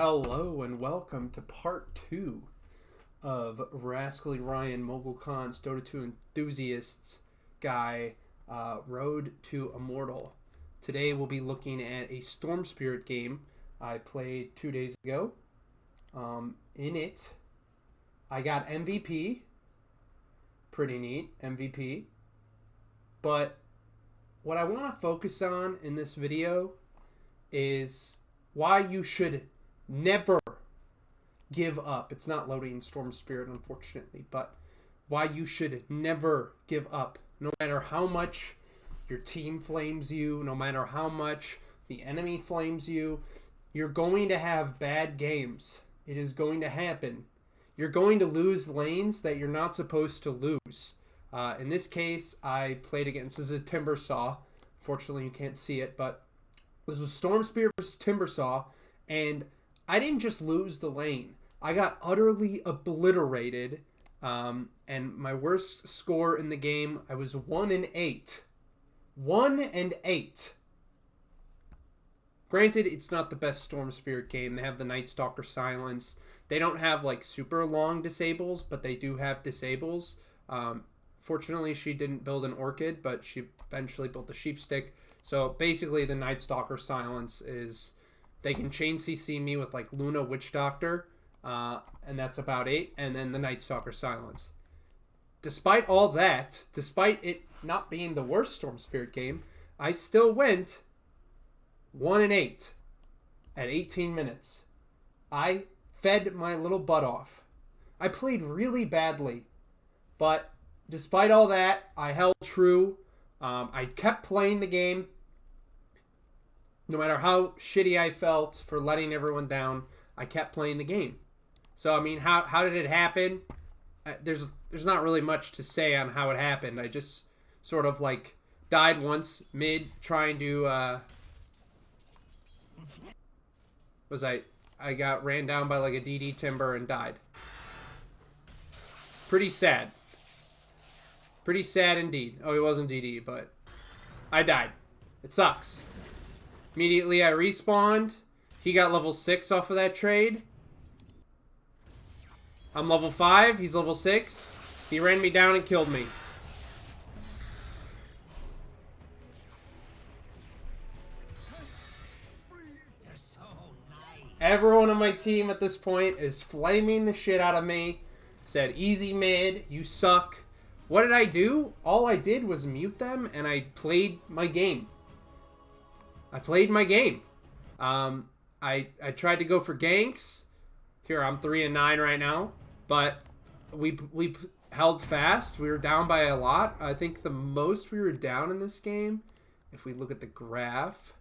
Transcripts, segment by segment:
Hello and welcome to part 2 of Rascally Ryan MoguleCon's Dota 2 Enthusiasts Guy Road to Immortal. Today we'll be looking at a Storm Spirit game I played 2 days ago. In it, I got MVP. Pretty neat, MVP. But what I want to focus on in this video is why you should never give up. It's not loading in Storm Spirit, unfortunately, but why you should never give up. No matter how much your team flames you, no matter how much the enemy flames you, you're going to have bad games. It is going to happen. You're going to lose lanes that you're not supposed to lose. In this case, I played against, this is a Timbersaw. Fortunately, you can't see it, but this was Storm Spirit versus Timbersaw, and I didn't just lose the lane. I got utterly obliterated, and my worst score in the game, I was 1-8. 1-8. Granted, it's not the best Storm Spirit game. They have the Night Stalker Silence. They don't have like super long disables, but they do have disables. Fortunately, she didn't build an Orchid, but she eventually built a Sheepstick. So basically, the Night Stalker Silence is they can chain CC me with like Luna Witch Doctor, and that's about it. And then the Night Stalker Silence. Despite all that, despite it not being the worst Storm Spirit game, I still went 1-8 at 18 minutes. I fed my little butt off. I played really badly, but despite all that, I held true. I kept playing the game. No matter how shitty I felt for letting everyone down, I kept playing the game. So, I mean, how did it happen? There's not really much to say on how it happened. I just sort of, like, died once mid trying to, I got ran down by, like, a DD Timber and died. Pretty sad. Pretty sad indeed. Oh, it wasn't DD, but I died. It sucks. Immediately I respawned. He got level 6 off of that trade. I'm level 5. He's level 6. He ran me down and killed me. Everyone on my team at this point is flaming the shit out of me. Said, easy mid, you suck. What did I do? All I did was mute them, and I played my game. I played my game. I tried to go for ganks. Here, I'm 3-9 right now. But we held fast. We were down by a lot. I think the most we were down in this game, if we look at the graph,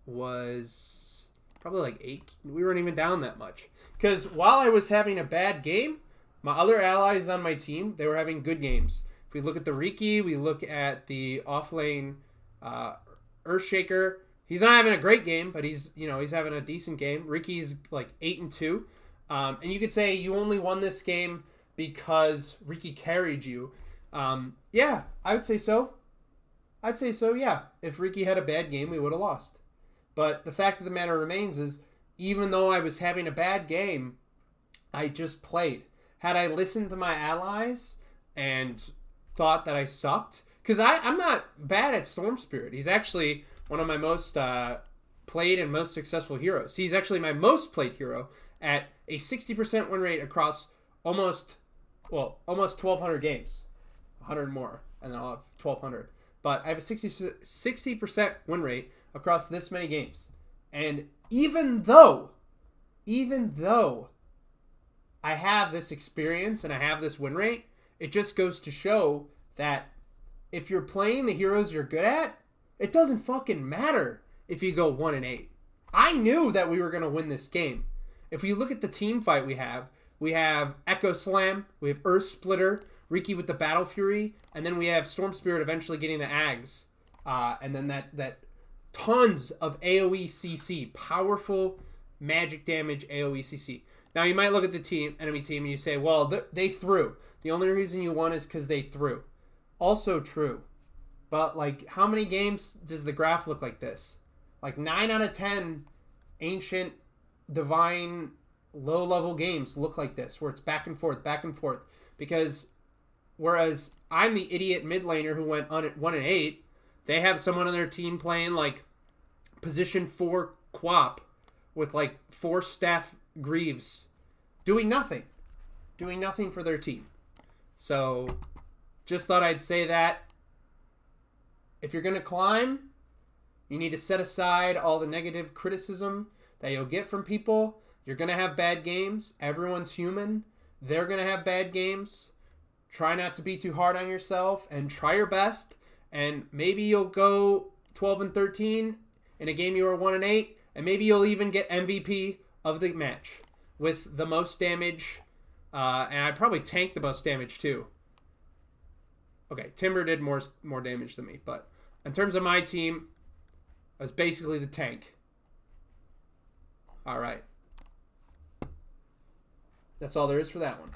was probably like 8. We weren't even down that much. Because while I was having a bad game, my other allies on my team, they were having good games. If we look at the Riki, we look at the offlane Earthshaker. He's not having a great game, but he's having a decent game. Riki's like 8-2. And you could say you only won this game because Riki carried you. Yeah, I would say so. I'd say so, yeah. If Riki had a bad game, we would have lost. But the fact of the matter remains is, even though I was having a bad game, I just played. Had I listened to my allies and thought that I sucked, because I'm not bad at Storm Spirit. He's actually one of my most played and most successful heroes. He's actually my most played hero at a 60% win rate across almost 1,200 games. 100 more, and then I'll have 1,200. But I have a 60% win rate across this many games. And even though I have this experience and I have this win rate, it just goes to show that if you're playing the heroes you're good at, it doesn't fucking matter if you go 1-8. I knew that we were going to win this game. If we look at the team fight we have Echo Slam, we have Earth Splitter, Riki with the Battle Fury, and then we have Storm Spirit eventually getting the Ags. And then that tons of AoE CC, powerful magic damage AoE CC. Now you might look at the enemy team, and you say, well, they threw. The only reason you won is because they threw. Also true. But, like, how many games does the graph look like this? Like, 9 out of 10 Ancient divine low-level games look like this, where it's back and forth, because whereas I'm the idiot mid laner who went on at 1-8, they have someone on their team playing like position 4 Quap with like 4 staff Greaves doing nothing for their team. So just thought I'd say that. If you're going to climb, you need to set aside all the negative criticism that you'll get from people. You're going to have bad games. Everyone's human. They're going to have bad games. Try not to be too hard on yourself and try your best. And maybe you'll go 12-13 in a game you were 1-8. And maybe you'll even get MVP of the match with the most damage. And I probably tanked the most damage too. Okay, Timber did more damage than me. But in terms of my team, I was basically the tank. All right. That's all there is for that one.